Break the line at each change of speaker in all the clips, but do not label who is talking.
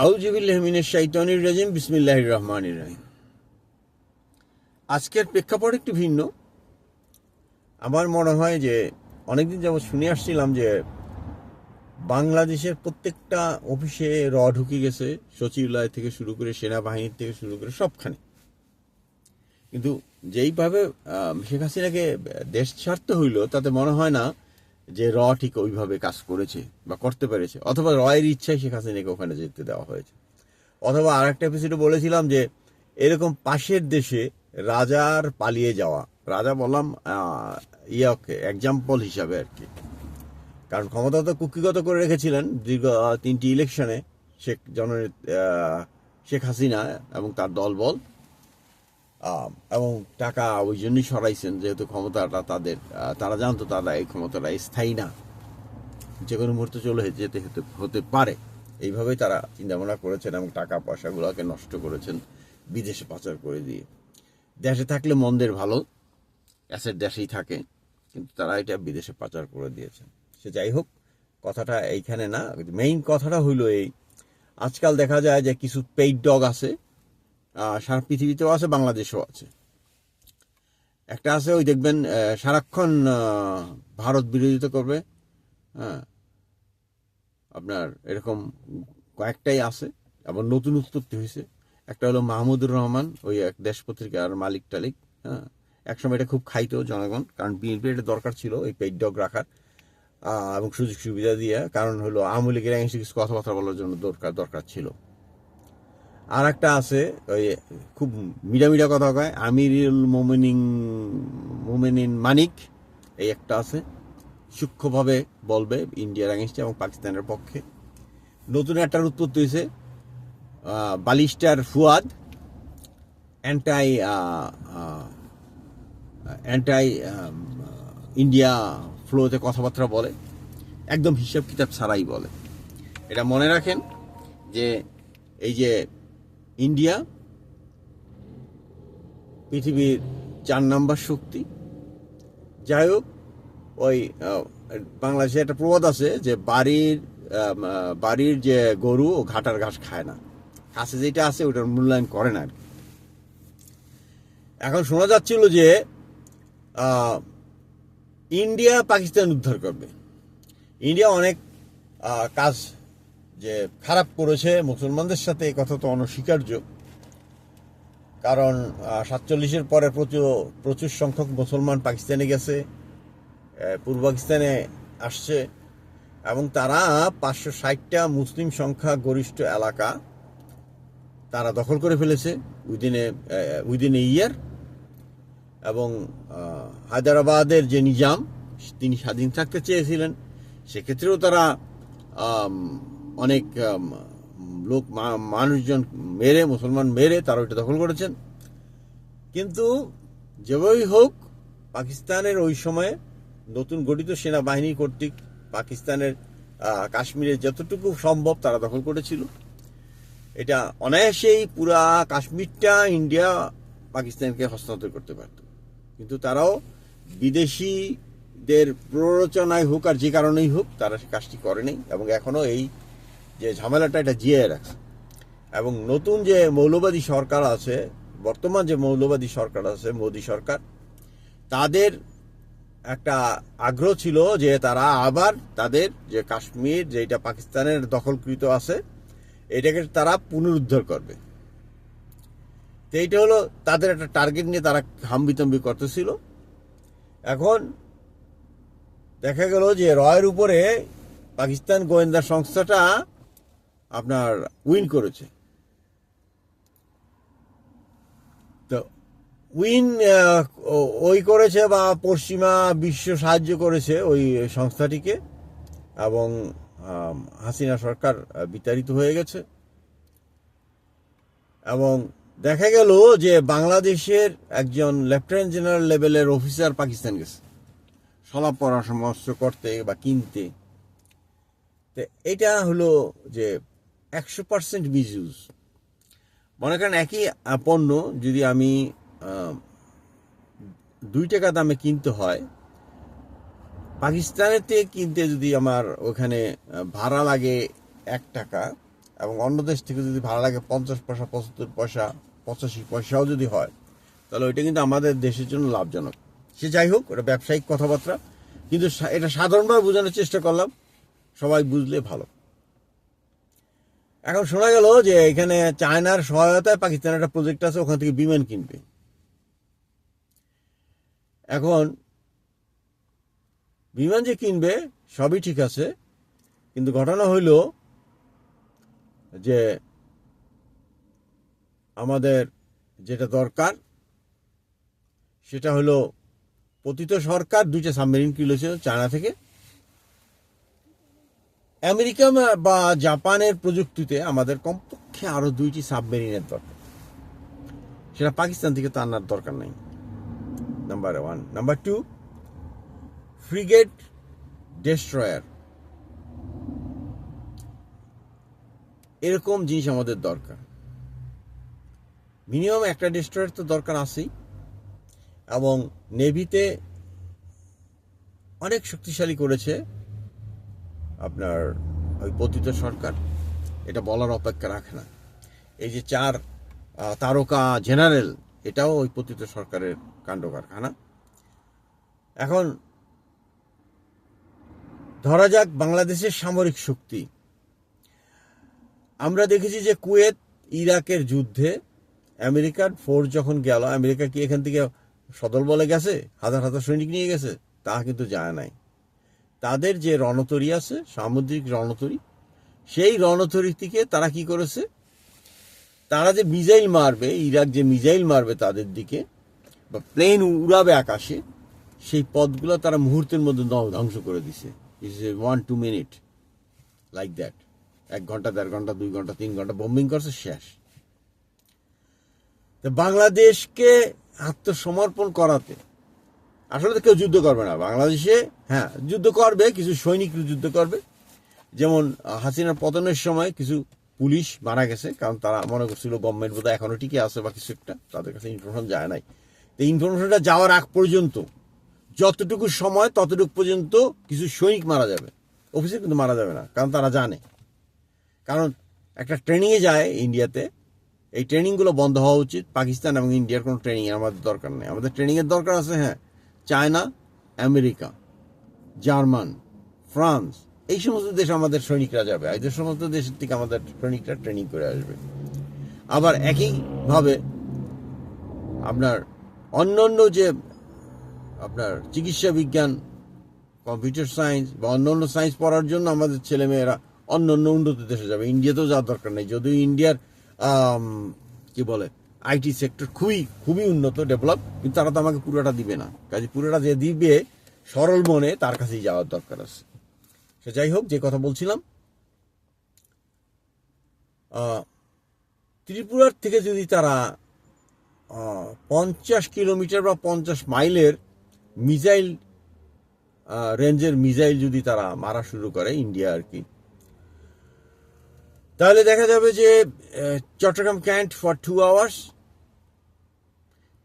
আউযু বিল্লাহি মিনাশ শাইতানির রাজিম বিসমিল্লাহির রহমানির রহিম। আজকের প্রেক্ষাপট একটু ভিন্ন। আমার মনে হয় যে অনেকদিন যাবৎ শুনে আসছিলাম যে বাংলাদেশের প্রত্যেকটা অফিসে ঢুকে গেছে, সচিবালয় থেকে শুরু করে সেনাবাহিনীর থেকে শুরু করে সবখানে। কিন্তু যেইভাবে শেখ হাসিনাকে দেশ ছাড়তে হইল, তাতে মনে হয় না যে ঠিক ওইভাবে কাজ করেছে বা করতে পেরেছে, অথবা এর ইচ্ছায় শেখ হাসিনাকে ওখানে যেতে দেওয়া হয়েছে। অথবা আর একটা এপিসোডে বলেছিলাম যে এরকম পাশের দেশে রাজার পালিয়ে যাওয়া, রাজা বললাম ইয়াকে এক্সাম্পল হিসাবে আর কি, কারণ ক্ষমতা তো কুক্ষিগত করে রেখেছিলেন দীর্ঘ 3টি ইলেকশনে শেখ হাসিনা এবং তার দলবল, এবং টাকা ওই জন্যই সরাইছেন যেহেতু ক্ষমতাটা তাদের, তারা জানতো তারা এই ক্ষমতাটা স্থায়ী না, যে কোনো মুহূর্তে চলে যেতে হতে পারে। এইভাবেই তারা চিন্তাভাবনা করেছেন এবং টাকা পয়সাগুলোকে নষ্ট করেছেন বিদেশে পাচার করে দিয়ে। দেশে থাকলে মন্দের ভালো, অ্যাসেট দেশেই থাকে, কিন্তু তারা এটা বিদেশে পাচার করে দিয়েছেন। সে যাই হোক, কথাটা এইখানে না, মেইন কথাটা হইল এই, আজকাল দেখা যায় যে কিছু পেইড ডগ আছে, সারা পৃথিবীতেও আছে, বাংলাদেশেও আছে। একটা আছে ওই দেখবেন সারাক্ষণ ভারত বিরোধিতা করবে, হ্যাঁ, আপনার এরকম কয়েকটাই আছে, আবার নতুন উৎপত্তি হয়েছে। একটা হলো মাহমুদুর রহমান, ওই এক দেশ পত্রিকার মালিক টালিক, হ্যাঁ, একসময় এটা খুব খাইতো জনগণ, কারণ বিএনপির এটা দরকার ছিল এই পেইড ডগ রাখার এবং সুযোগ সুবিধা দিয়ে, কারণ হলো আওয়ামী লীগের এগেন্সটে কিছু কথাবার্তা বলার জন্য দরকার ছিল। আর একটা আছে ওই খুব মিডা কথা কয়, আমিরুল মোমেনিন মানিক, এই একটা আছে, সূক্ষ্মভাবে বলবে ইন্ডিয়ার এগেন্সটে এবং পাকিস্তানের পক্ষে। নতুন একটার উৎপত্তি হয়েছে barrister Fuad, anti anti India ফ্লোতে কথাবার্তা বলে, একদম হিসাব কিতাব ছাড়াই বলে। এটা মনে রাখেন যে এই যে ইন্ডিয়া পৃথিবীর 4 নম্বর শক্তি। যাই হোক, ওই বাংলাদেশে একটা প্রবাদ আছে যে বাড়ির যে গরু ও ঘাটার ঘাস খায় না, কাছে যেটা আছে ওটার মূল্যায়ন করে না। এখন শোনা যাচ্ছিল যে ইন্ডিয়া পাকিস্তান উদ্ধার করবে। ইন্ডিয়া অনেক কাজ যে খারাপ করেছে মুসলমানদের সাথে, এই কথা তো অনস্বীকার্য, কারণ 47-এর পরে প্রচুর সংখ্যক মুসলমান পাকিস্তানে গেছে, পূর্ব পাকিস্তানে আসছে, এবং তারা 560টা মুসলিম সংখ্যা গরিষ্ঠ এলাকা তারা দখল করে ফেলেছে উইদিন এ ইয়ার। এবং হায়দ্রাবাদের যে নিজাম, তিনি স্বাধীন থাকতে চেয়েছিলেন, সেক্ষেত্রেও তারা অনেক মানুষজন মেরে, মুসলমান মেরে তারা ওইটা দখল করেছেন। কিন্তু যেভাবেই হোক, পাকিস্তানের ওই সময়ে নতুন গঠিত সেনাবাহিনী কর্তৃক পাকিস্তানের কাশ্মীরের যতটুকু সম্ভব তারা দখল করেছিল। এটা অনায়াসেই পুরা কাশ্মীরটা ইন্ডিয়া পাকিস্তানকে হস্তান্তর করতে পারত, কিন্তু তারাও বিদেশিদের প্ররোচনায় হোক আর যে কারণেই হোক তারা সে কাজটি করেনি, এবং এখনো এই যে ঝামেলাটা এটা জিয়ে রাখছে। এবং নতুন যে মৌলবাদী সরকার আছে, বর্তমান যে মৌলবাদী সরকার আছে, মোদী সরকার, তাদের একটা আগ্রহ ছিল যে তারা আবার তাদের যে কাশ্মীর যেটা পাকিস্তানের দখলকৃত আছে, এটাকে তারা পুনরুদ্ধার করবে। তো এইটা হলো তাদের একটা টার্গেট নিয়ে তারা হাম্বিতম্বি করতেছিল। এখন দেখা গেল যে রয়ের উপরে পাকিস্তান গোয়েন্দা সংস্থাটা আপনার উইন করেছে। তো উইন ওই করেছে বা পশ্চিমা বিশ্ব সাহায্য করেছে ওই সংস্থাটিকে, এবং হাসিনা সরকার বিতাড়িত হয়ে গেছে। এবং দেখা গেল যে বাংলাদেশের একজন লেফটেন্যান্ট জেনারেল লেভেলের অফিসার পাকিস্তান গেছে সলাপ পরামর্শ করতে বা কিনতে। তো এটা হলো যে 100% মিসইউজ। মনে করেন একই পণ্য যদি আমি 2 টাকা দামে কিনতে হয়, পাকিস্তানেতে কিনতে যদি আমার ওখানে ভাড়া লাগে 1 টাকা, এবং অন্য দেশ থেকে যদি ভাড়া লাগে 50 পয়সা, 75 পয়সা, 85 পয়সাও যদি হয়, তাহলে ওইটা কিন্তু আমাদের দেশের জন্য লাভজনক। সে যাই হোক, ওটা ব্যবসায়িক কথাবার্তা, কিন্তু এটা সাধারণভাবে বোঝানোর চেষ্টা করলাম, সবাই বুঝলে ভালো। এখন শোনা গেল যে এখানে চায়নার সহায়তায় পাকিস্তানের একটা প্রজেক্ট আছে, ওখান থেকে বিমান কিনবে। এখন বিমান যে কিনবে সবই ঠিক আছে, কিন্তু ঘটনা হইল যে আমাদের যেটা দরকার সেটা হলো পতিত সরকার 2টা সাবমেরিন কিনেছে চায়না থেকে। আমেরিকা বা জাপানের প্রযুক্তিতে আমাদের কমপক্ষে আরো 2টি সাবমেরিনের দরকার, সেটা পাকিস্তান থেকে তো আনার দরকার নেই, নাম্বার 1। নাম্বার 2, ফ্রিগেট ডেস্ট্রয়ার, এরকম জিনিস আমাদের দরকার। মিনিমাম একটা ডেস্ট্রয়ার তো দরকার আছেই, এবং নেভিতে অনেক শক্তিশালী করেছে আপনার ওই পতিত সরকার, এটা বলার অপেক্ষা রাখে না। এই যে 4 তারকা জেনারেল, এটাও ওই পতিত সরকারের কাণ্ড কারখানা। এখন ধরা যাক বাংলাদেশের সামরিক শক্তি, আমরা দেখেছি যে কুয়েত ইরাকের যুদ্ধে আমেরিকার ফোর্স যখন গেল, আমেরিকা কি এখান থেকে সদল বলে গেছে, হাজার হাজার সৈনিক নিয়ে গেছে? তা কিন্তু যায় নাই। তাদের যে রণতরী আছে, সামুদ্রিক রণতরী, সেই রণতরী থেকে তারা কি করেছে, তারা যে মিসাইল মারবে, ইরাক যে মিসাইল মারবে তাদের দিকে, বা প্লেন উড়াবে আকাশে, সেই পথগুলো তারা মুহূর্তের মধ্যে ধ্বংস করে দিছে। It's 1-2 minute like that. 1 ঘন্টা, 1.5 ঘন্টা, 2 ঘন্টা, 3 ঘন্টা বোম্বিং করছে, শেষ। বাংলাদেশকে আত্মসমর্পণ করাতে আসলে তো কেউ যুদ্ধ করবে না বাংলাদেশে। হ্যাঁ, যুদ্ধ করবে, কিছু সৈনিক যুদ্ধ করবে। যেমন হাসিনার পতনের সময় কিছু পুলিশ মারা গেছে, কারণ তারা মনে করছিল গভর্নমেন্ট বোধহয় এখনো টিকে আছে বা কিছু একটা, তাদের কাছে ইনফরমেশন যায় নাই। তো ইনফরমেশনটা যাওয়ার আগ পর্যন্ত, যতটুকু সময় ততটুকু পর্যন্ত কিছু সৈনিক মারা যাবে, অফিসে কিন্তু মারা যাবে না, কারণ তারা জানে। কারণ একটা ট্রেনিংয়ে যায় ইন্ডিয়াতে, এই ট্রেনিংগুলো বন্ধ হওয়া উচিত। পাকিস্তান এবং ইন্ডিয়ার কোনো ট্রেনিং আমাদের দরকার নেই। আমাদের ট্রেনিংয়ের দরকার আছে, হ্যাঁ, চায়না, আমেরিকা, জার্মান, ফ্রান্স, এই সমস্ত দেশ আমাদের সৈনিকরা যাবে, এই সমস্ত দেশের থেকে আমাদের সৈনিকরা ট্রেনিং করে আসবে। আবার একইভাবে আপনার অন্য যে আপনার চিকিৎসা বিজ্ঞান, কম্পিউটার সায়েন্স বা অন্য সায়েন্স পড়ার জন্য আমাদের ছেলেমেয়েরা অন্য উন্নত দেশে যাবে। ইন্ডিয়াতেও যাওয়ার দরকার নেই, যদিও ইন্ডিয়ার কি বলে আইটি সেক্টর খুবই উন্নত, ডেভেলপ, কিন্তু তারা তো আমাকে পুরোটা দিবে না। কাজে পুরোটা যে দিবে সরল মনে, তার কাছেই যাওয়ার দরকার আছে। সে যাই হোক, যে কথা বলছিলাম, ত্রিপুরার থেকে যদি তারা 50 কিলোমিটার বা 50 মাইলের মিসাইল রেঞ্জের মিসাইল যদি তারা মারা শুরু করে, ইন্ডিয়া আর কি, তাহলে দেখা যাবে যে Chittagong can't for 2 hours,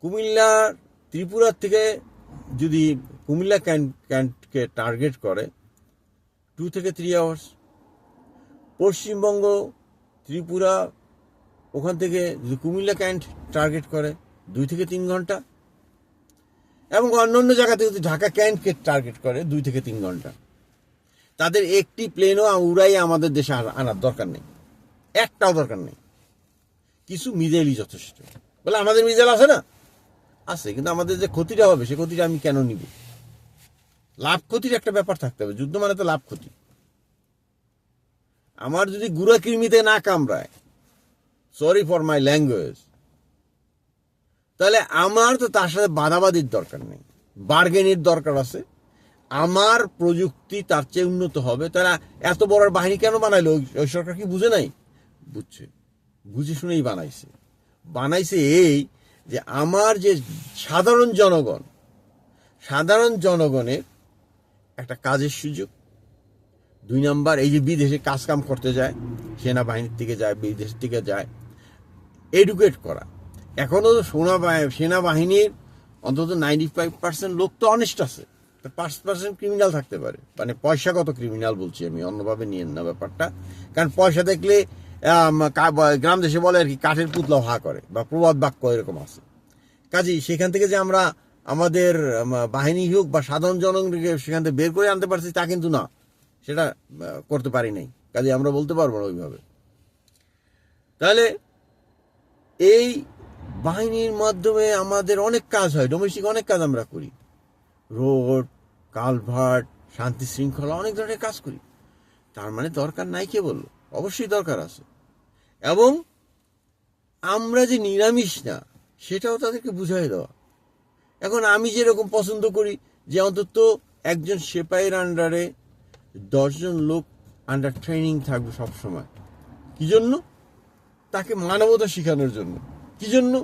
Comilla ত্রিপুরার থেকে যদি কুমিল্লা ক্যান্টকে টার্গেট করে 2 থেকে 3 আওয়ার্স, পশ্চিমবঙ্গ ত্রিপুরা ওখান থেকে যদি কুমিল্লা ক্যান্ট টার্গেট করে 2 থেকে 3 ঘন্টা, এবং অন্য জায়গা থেকে যদি ঢাকা ক্যান্টকে টার্গেট করে 2 থেকে 3 ঘন্টা। তাদের একটি প্লেনও উড়াই আমাদের দেশে আনার দরকার নেই, একটাও দরকার নেই। কিছু মিসাইলই যথেষ্ট। বলে আমাদের মিসাইল আছে না, আছে, কিন্তু আমাদের যে ক্ষতিটা হবে সে ক্ষতিটা আমি কেন নিব? লাভ ক্ষতির একটা ব্যাপার থাকতে হবে। যুদ্ধ মানে তো লাভ ক্ষতি। আমার যদি গুড়া কৃমিতে না কামড়ায়, সরি ফর মাই ল্যাঙ্গুয়েজ, তাহলে আমার তো তার সাথে বাদাবাদির দরকার নেই, বার্গেনের দরকার আছে। আমার প্রযুক্তি তার চেয়ে উন্নত হবে। তারা এত বড় বাহিনী কেন বানাইলো? ওই সরকার কি বুঝে নাই? বুঝছে, বুঝে শুনেই বানাইছে এই যে আমার যে সাধারণ জনগণের একটা কাজের সুযোগ। 2 নাম্বার, এই যে বিদেশে কাজ কাম করতে যায়, সেনাবাহিনীর থেকে যায়, বিদেশের থেকে যায়, এডুকেট করা। এখনো সেনাবাহিনীর অন্তত 95% লোক তো অনেস্ট আছে, 5% ক্রিমিনাল থাকতে পারে, মানে পয়সাগত ক্রিমিনাল বলছি আমি, অন্যভাবে নিয়েন না ব্যাপারটা। কারণ পয়সা দেখলে গ্রাম দেশে বলে আর কি, কাঠের পুতলাও হা করে, বা প্রবাদ বাক্য এরকম আছে। কাজেই সেখান থেকে যে আমরা আমাদের বাহিনী হোক বা সাধারণ জনগণকে সেখান থেকে বের করে আনতে পারছি তা কিন্তু না, সেটা করতে পারি নাই। কাজে আমরা বলতে পারবো না ওইভাবে। তাহলে এই বাহিনীর মাধ্যমে আমাদের অনেক কাজ হয়, ডোমেস্টিক অনেক কাজ আমরা করি, রোড, কালভার্ট, শান্তি শৃঙ্খলা, অনেক ধরনের কাজ করি। তার মানে দরকার নাই কে বললো? অবশ্যই দরকার আছে। এবং আমরা যে নিরামিষ না সেটাও তাদেরকে বুঝাই দেওয়া। এখন আমি যেরকম পছন্দ করি যে অন্তত একজন সেপাইয়ের আন্ডারে 10 জন লোক আন্ডার ট্রেনিং থাকবে সবসময়। কি জন্য? তাকে মানবতা শেখানোর জন্য। কি জন্য?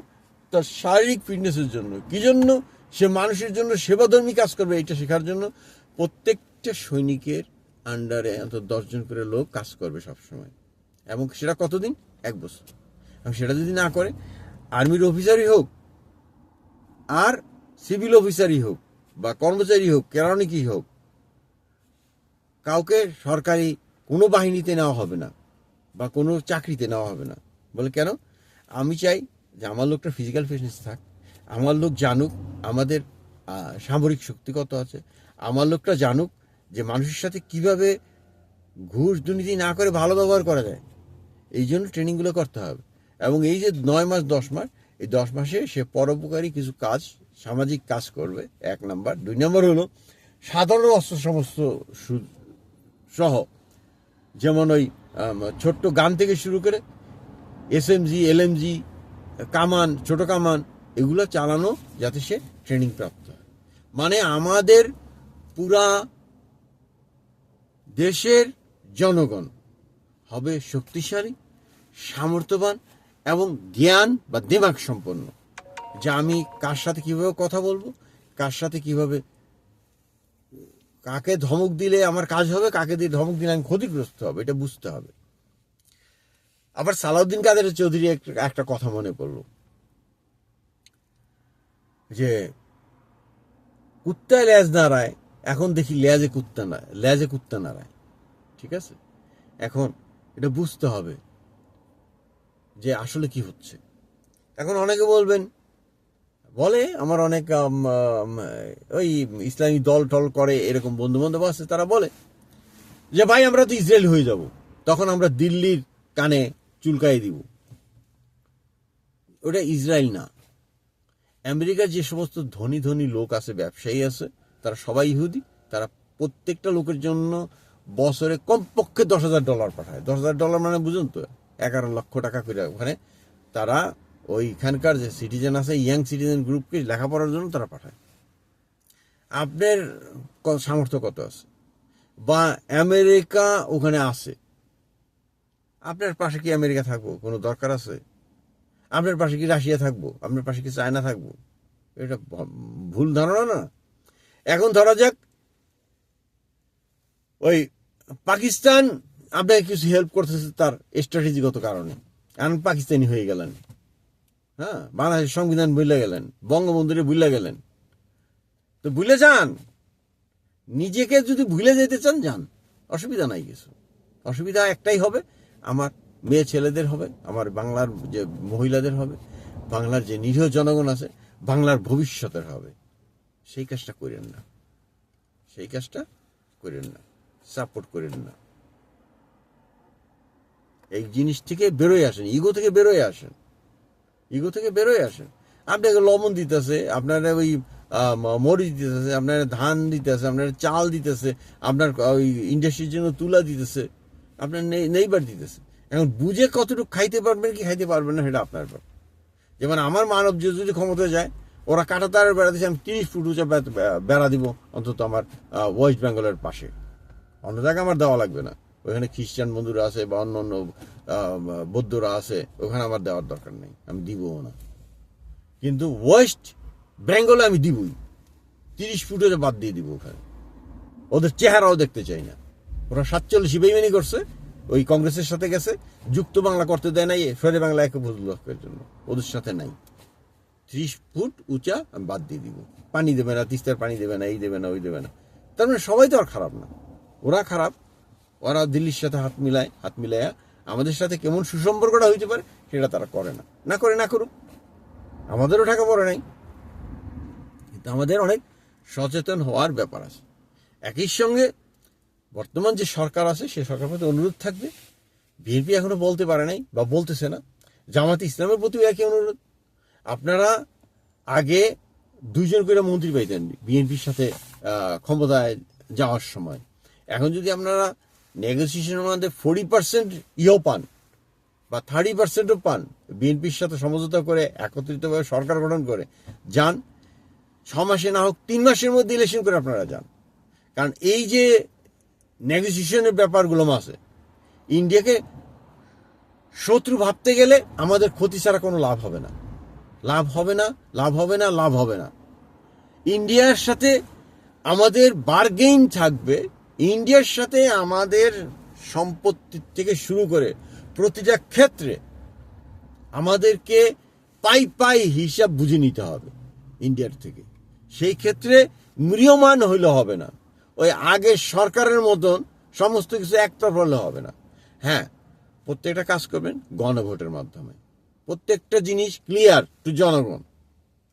তার শারীরিক ফিটনেসের জন্য। কি জন্য? সে মানুষের জন্য সেবাধর্মী কাজ করবে, এটা শেখার জন্য। প্রত্যেকটা সৈনিকের আন্ডারে অন্তত 10 জন করে লোক কাজ করবে সবসময়। এবং সেটা কতদিন? 1 বছর। এবং সেটা যদি না করে, আর্মির অফিসারই হোক আর সিভিল অফিসারই হোক বা কর্মচারী হোক, কেরানিকই হোক, কাউকে সরকারি কোনো বাহিনীতে নেওয়া হবে না বা কোনো চাকরিতে নেওয়া হবে না। বলে কেন? আমি চাই যে আমার লোকটা ফিজিক্যাল ফিটনেস থাক, আমার লোক জানুক আমাদের সামরিক শক্তি কত আছে, আমার লোকটা জানুক যে মানুষের সাথে কিভাবে ঘুষ দুর্নীতি না করে ভালো ব্যবহার করা যায়। এই জন্য ট্রেনিংগুলো করতে হবে। এবং এই যে 9 মাস 10 মাস, এই 10 মাসে সে পরোপকারী কিছু কাজ, সামাজিক কাজ করবে, 1 নাম্বার। 2 নাম্বার হলো সাধারণ অস্ত্র সমস্ত সহ, যেমন ওই ছোট্ট গান থেকে শুরু করে SMG, LMG, কামান, ছোট কামান, এগুলো চালানো যাতে সে ট্রেনিং প্রাপ্ত হয়। মানে আমাদের পুরা দেশের জনগণ হবে শক্তিশালী, সামর্থ্যবান এবং জ্ঞান বা দিমাগ সম্পন্ন, যে আমি কার সাথে কিভাবে কথা বলবো, কার সাথে কিভাবে, কাকে ধমক দিলে আমার কাজ হবে, কাকে দিয়ে ধমক দিলে আমি ক্ষতিগ্রস্ত হবে, এটা বুঝতে হবে। আবার সালাউদ্দিন কাদের চৌধুরী একটা কথা মনে পড়ল, যে কুত্তায় লেজ নাড়ায়, এখন দেখি লেজে কুত্তা নাড়ায়। ঠিক আছে? এখন এটা বুঝতে হবে যে আসলে কি হচ্ছে। এখন অনেকে বলে আমার অনেক ওই ইসলামী দল টল করে এরকম বন্ধু বান্ধব আছে, তারা বলে যে ভাই আমরা তো ইসরায়েল হয়ে যাব, তখন আমরা দিল্লির কানে চুলকাই দিব। ওটা ইসরায়েল না। আমেরিকার যে সমস্ত ধনী ধনী লোক আছে, ব্যবসায়ী আছে, তারা সবাই ইহুদি। তারা প্রত্যেকটা লোকের জন্য বছরে কমপক্ষে $10,000 পাঠায়। $10,000 মানে বুঝুন তো, 11 লক্ষ টাকা করে। ওখানে তারা ওইখানকার যে সিটিজেন আছে, ইয়াং সিটিজেন গ্রুপকে লেখাপড়ার জন্য তারা পাঠায়। আপনার সামর্থ্য কত আছে? বা আমেরিকা ওখানে আছে, আপনার পাশে কি আমেরিকা থাকবো? কোনো দরকার আছে? আপনার পাশে কি রাশিয়া থাকবো? আপনার পাশে কি চায়না থাকবো? এটা ভুল ধারণা না? এখন ধরা যাক ওই পাকিস্তান আপনাকে কিছু হেল্প করতেছে তার স্ট্র্যাটেজিগত কারণে, এখন পাকিস্তানি হয়ে গেলেন। হ্যাঁ, বাংলাদেশের সংবিধান ভুলে গেলেন, বঙ্গবন্ধুরে ভুলে গেলেন। তো ভুলে যান, নিজেকে যদি ভুলে যেতে চান যান, অসুবিধা নাই কিছু। অসুবিধা একটাই হবে, আমার মেয়ে ছেলেদের হবে, আমার বাংলার যে মহিলাদের হবে, বাংলার যে নিরীহ জনগণ আছে, বাংলার ভবিষ্যতের হবে। সেই কাজটা করেন না, সেই কাজটা করেন না, সাপোর্ট করেন না। এই জিনিস থেকে বেরোয় আসেন, ইগো থেকে বেরোয় আসেন, ইগো থেকে বেরোয় আসেন। আপনাকে লবণ দিতেছে, আপনারা ওই মরিচ দিতেছে, আপনার ধান দিতেছে, আপনার চাল দিতেছে, আপনার ওই ইন্ডাস্ট্রির জন্য তুলা দিতেছে, আপনার নেইবার দিতেছে। এখন বুঝে কতটুকু খাইতে পারবেন কি খাইতে পারবেন না সেটা আপনার ব্যাপার। যেমন আমার মানব যদি ক্ষমতায় যায়, ওরা কাঁটাতারের বেড়া দিচ্ছে, আমি 30 ফুট উঁচা বেড়া দিব অন্তত আমার ওয়েস্ট বেঙ্গলের পাশে। অন্য জায়গায় আমার দেওয়া লাগবে না। ওইখানে খ্রিস্টান বন্ধুরা আছে বা অন্য অন্য বৌদ্ধরা আছে, ওখানে আমার দেওয়ার দরকার নেই, আমি দিবও না। কিন্তু ওয়েস্ট বেঙ্গলে আমি দিবই, 30 ফুটে বাদ দিয়ে দিব ওখানে। ওদের চেহারাও দেখতে চাই না। ওরা 47 বেইমানি করছে, ওই কংগ্রেসের সাথে গেছে, যুক্ত বাংলা করতে দেয় নাই, ফেরে বাংলা একে বুঝলোকের জন্য ওদের সাথে নাই। 30 ফুট উঁচা আমি বাদ দিয়ে দিব। পানি দেবে না, তিস্তার পানি দেবে না, এই দেবে না, ওই দেবে না। তার মানে সবাই তো আর খারাপ না, ওরা খারাপ। ওরা দিল্লির সাথে হাত মিলাইয়া আমাদের সাথে কেমন সুসম্পর্কটা হইতে পারে সেটা তারা করে না, না করুক, আমাদেরও টাকা পড়ে নাই। কিন্তু আমাদের অনেক সচেতন হওয়ার ব্যাপার আছে। একই সঙ্গে বর্তমান যে সরকার আছে সে সরকার প্রতি অনুরোধ থাকবে, বিএনপি এখনো বলতে পারে নাই বা বলতেছে না, জামাতে ইসলামের প্রতিও একই অনুরোধ। আপনারা আগে 2 জন করে মন্ত্রী পাইতেন বিএনপির সাথে ক্ষমতায় যাওয়ার সময়। এখন যদি আপনারা নেগোসিয়েশনের মধ্যে 40% ইও পান বা 30%ও পান, বিএনপির সাথে সমঝোতা করে একত্রিতভাবে সরকার গঠন করে যান, 6 মাসে না হোক 3 মাসের মধ্যে ইলেকশন করে আপনারা যান। কারণ এই যে নেগোসিয়েশনের ব্যাপারগুলো আছে, ইন্ডিয়াকে শত্রু ভাবতে গেলে আমাদের ক্ষতি ছাড়া কোনো লাভ হবে না, লাভ হবে না, লাভ হবে না, লাভ হবে না। ইন্ডিয়ার সাথে আমাদের বার্গেইন থাকবে, ইন্ডিয়ার সাথে আমাদের সম্পত্তি থেকে শুরু করে প্রতিটা ক্ষেত্রে আমাদেরকে পাই হিসাব বুঝে নিতে হবে ইন্ডিয়ার থেকে। সেই ক্ষেত্রে ম্রিয়মান হইলে হবে না, ওই আগের সরকারের মতন সমস্ত কিছু একতরফা হলে হবে না। হ্যাঁ, প্রত্যেকটা কাজ করবেন গণভোটের মাধ্যমে, প্রত্যেকটা জিনিস ক্লিয়ার টু জনগণ।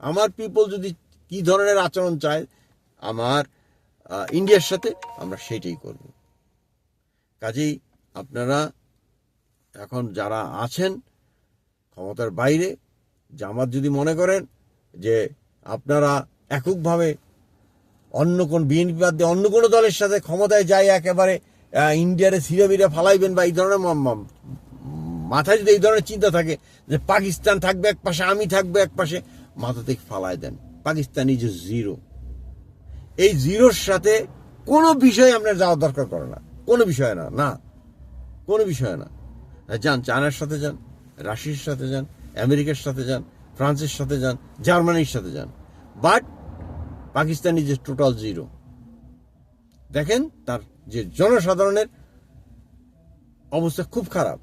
আমার পিপল যদি কি ধরনের আচরণ চায় আমার ইন্ডিয়ার সাথে, আমরা সেটাই করব। কাজেই আপনারা এখন যারা আছেন ক্ষমতার বাইরে, জামাত যদি মনে করেন যে আপনারা এককভাবে অন্য কোন বিএনপি বাদ দিয়ে অন্য কোনো দলের সাথে ক্ষমতায় যায় একেবারে ইন্ডিয়ারে ছিঁড়ে বিড়ে ফালাইবেন, বা এই ধরনের মাথায় যদি এই ধরনের চিন্তা থাকে যে পাকিস্তান থাকবে এক পাশে, আমি থাকবো এক পাশে, মাথা থেকে ফালাই দেন। Pakistan is zero. এই জিরোর সাথে কোনো বিষয় আপনার যাওয়ার দরকার করে না, কোনো বিষয় না, না কোনো বিষয় না। যান, চায়নার সাথে যান, রাশিয়ার সাথে যান, আমেরিকার সাথে যান, ফ্রান্সের সাথে যান, জার্মানির সাথে যান, but Pakistan is total zero. দেখেন তার যে জনসাধারণের অবস্থা খুব খারাপ।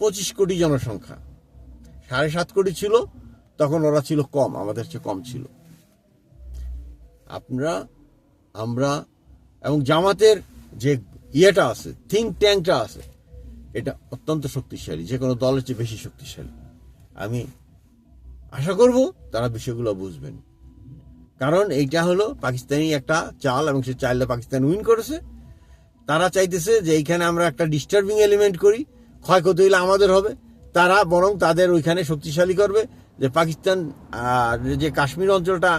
25 কোটি জনসংখ্যা, 7.5 কোটি ছিল তখন, ওরা ছিল কম, আমাদের চেয়ে কম ছিল। আমরা এবং জামাতের যে ইয়েটা আছে, থিঙ্ক ট্যাঙ্কটা আছে, এটা অত্যন্ত শক্তিশালী, যে কোনো দলের চেয়ে বেশি শক্তিশালী। আমি আশা করব তারা বিষয়গুলো বুঝবেন, কারণ এইটা হলো পাকিস্তানি একটা চাল, এবং সে চালটা পাকিস্তান উইন করেছে। তারা চাইতেছে যে এইখানে আমরা একটা ডিস্টার্বিং এলিমেন্ট করি, ক্ষয়ক্ষতি হইলে আমাদের হবে। তারা বরং তাদের ওইখানে শক্তিশালী করবে, যে পাকিস্তান যে কাশ্মীর অঞ্চলটা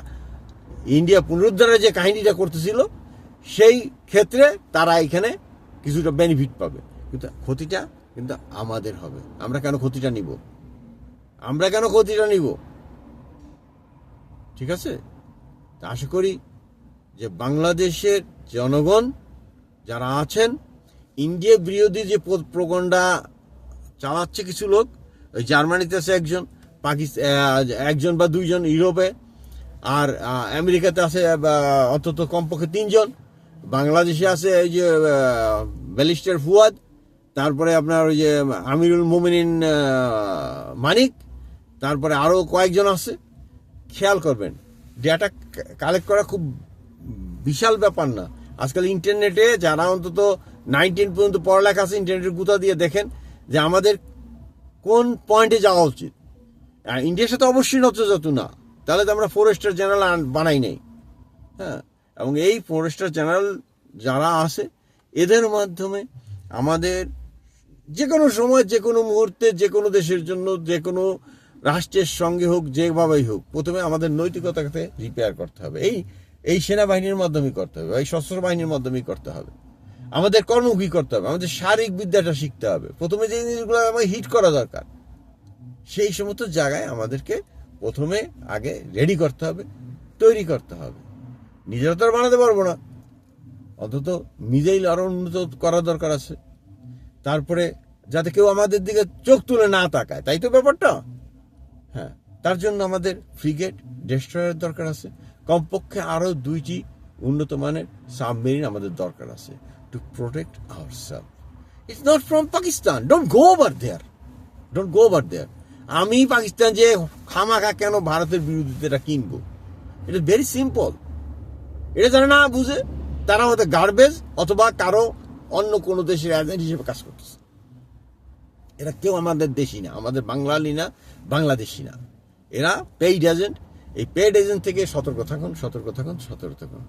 ইন্ডিয়া পুনরুদ্ধারের যে কাহিনীটা করতেছিল, সেই ক্ষেত্রে তারা এখানে কিছুটা বেনিফিট পাবে, কিন্তু ক্ষতিটা কিন্তু আমাদের হবে। আমরা কেন ক্ষতিটা নিব? ঠিক আছে? তা আশা করি যে বাংলাদেশের জনগণ যারা আছেন, ইন্ডিয়া বিরোধী যে প্রোপাগান্ডা চালাচ্ছে কিছু লোক, ওই জার্মানিতে আছে একজন বা 2 জন, ইউরোপে আর আমেরিকাতে আছে অন্তত কমপক্ষে 3 জন, বাংলাদেশে আছে এই যে ব্যারিস্টার ফুয়াদ, তারপরে আপনার ওই যে আমিরুল মোমিনিন মানিক, তারপরে আরও কয়েকজন আছে। খেয়াল করবেন, ডেটা কালেক্ট করা খুব বিশাল ব্যাপার না। আজকাল ইন্টারনেটে যারা অন্তত 19 পর্যন্ত পড়ালেখা আছে, ইন্টারনেটের গুতা দিয়ে দেখেন যে আমাদের কোন পয়েন্টে যাওয়া উচিত। ইন্ডিয়ার সাথে অবশ্যই নতজাত না, তাহলে তো আমরা ফরেস্টার জেনারেল বানাই নাই। হ্যাঁ, এবং এই ফরেস্টার জেনারেল যারা আছে, এদের মাধ্যমে আমাদের যে কোনো সময়, যে কোনো মুহূর্তে, যে কোনো দেশের জন্য, যে কোনো রাষ্ট্রের সঙ্গে হোক, যেভাবেই হোক, প্রথমে আমাদের নৈতিকতাকে রিপেয়ার করতে হবে। এই সেনাবাহিনীর মাধ্যমেই করতে হবে, এই সশস্ত্র বাহিনীর মাধ্যমেই করতে হবে। আমাদের কর্মমুখী করতে হবে, আমাদের শারীরিক বিদ্যাটা শিখতে হবে। প্রথমে যে জিনিসগুলো আমাদের হিট করা দরকার, সেই সমস্ত জায়গায় আমাদেরকে প্রথমে আগে রেডি করতে হবে, তৈরি করতে হবে। নিজেরা তো আর বানাতে পারবো না, অন্তত নিজেই আরো উন্নত করার দরকার আছে। তারপরে যাতে কেউ আমাদের দিকে চোখ তুলে না তাকায়, তাই তো ব্যাপারটা। হ্যাঁ, তার জন্য আমাদের ফ্রিগেট, ডেস্ট্রয়ার দরকার আছে, কমপক্ষে আরো 2টি উন্নত মানের সাবমেরিন আমাদের দরকার আছে, to protect ourselves. It's not from Pakistan, don't go over there. আমি পাকিস্তান যে খামাখা কেন ভারতের বিরোধিতাটা কিনবো? এটা ভেরি সিম্পল। এটা যারা না বুঝে, তারা হয়তো গার্বেজ অথবা কারো অন্য কোনো দেশের এজেন্ট হিসেবে কাজ করতেছে। এরা কেউ আমাদের দেশি না, আমাদের বাঙালি না, বাংলাদেশি না, এরা পেইড এজেন্ট। এই পেইড এজেন্ট থেকে সতর্ক থাকুন, সতর্ক থাকুন, সতর্ক থাকুন।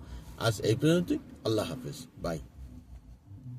আজ এই পর্যন্তই। আল্লাহ হাফেজ, বাই।